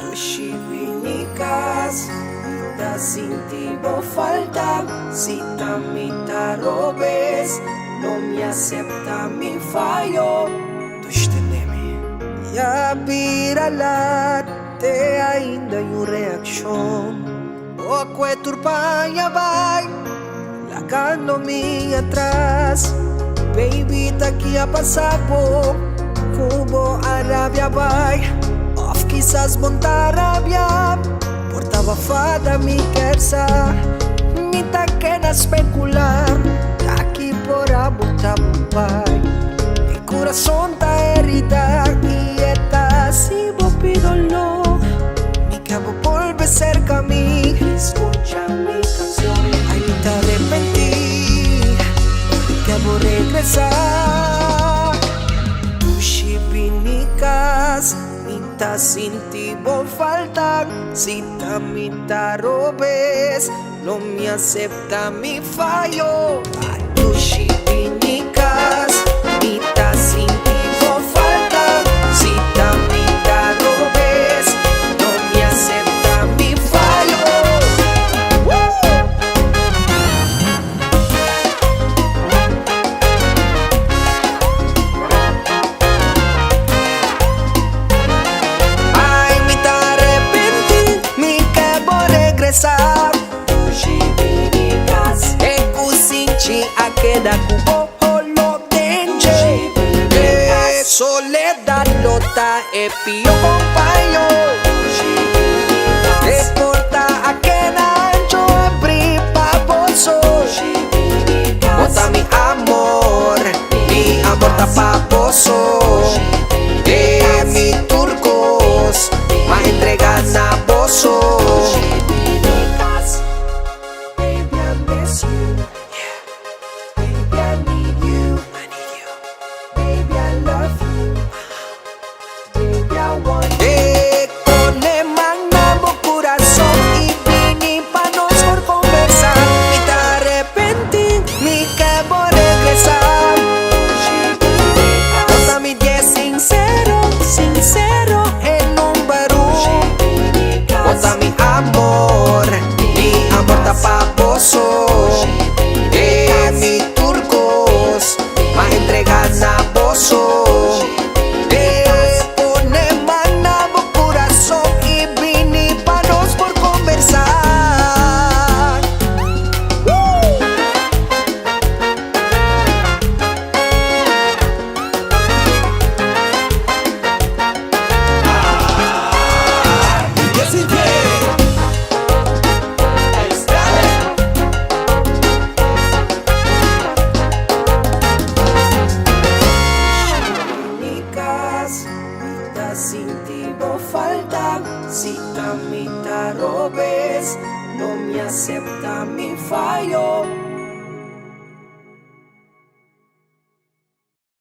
Tushibinikas, da sin ti vou faltar. Si también te robes, no me acepta mi fallo. Tushtenemi. Ya piralat, te ainda yung reaksyon. O ako'y turpanya bay, lakando-me atrás. Baby, takia pasapo, Cubo, Arabia bay. Off quizás montarabia, portava fada mi kersa. Mi taquena especular, aquí por abuta bumpay. Mi corazón ta herida y está si vos pídolo. Mi cabo vuelve cerca a mí, escucha mi canción. Ay, te arrepentí, mi cabo regresar. Tushibinikas, minta sin ti vou faltar. Si también te robes, no me acepta mi fallo. Ay, Tushibinikas, minta sin ti vou faltar. Si también te robes, no me acepta mi fallo. Ay, me te arrepentí, me quebo regresar. Tushibinikas, ekusinchi akeda kubo holo denje. Soledad lota epio compaño. Te porta akena ancho abri paposo. Bota mi amor ta paposo. Mi turcos, más entregan a bozo. Baby, I miss you. Baby, I need you. Baby, I love you. Baby, I want you. Con el magnamo corazón y vine pa' nos por conversar. Y te arrepentí, mi quebo regresar. Cosa mi 10 sincero en un barú. Bota mi amor ta paposo. Mi turcos, más entregan a bozo. Pone magnamo corazón y vine pa' nos por conversar. Sin ti vou faltar. Si también te robes, no me acepta mi fallo.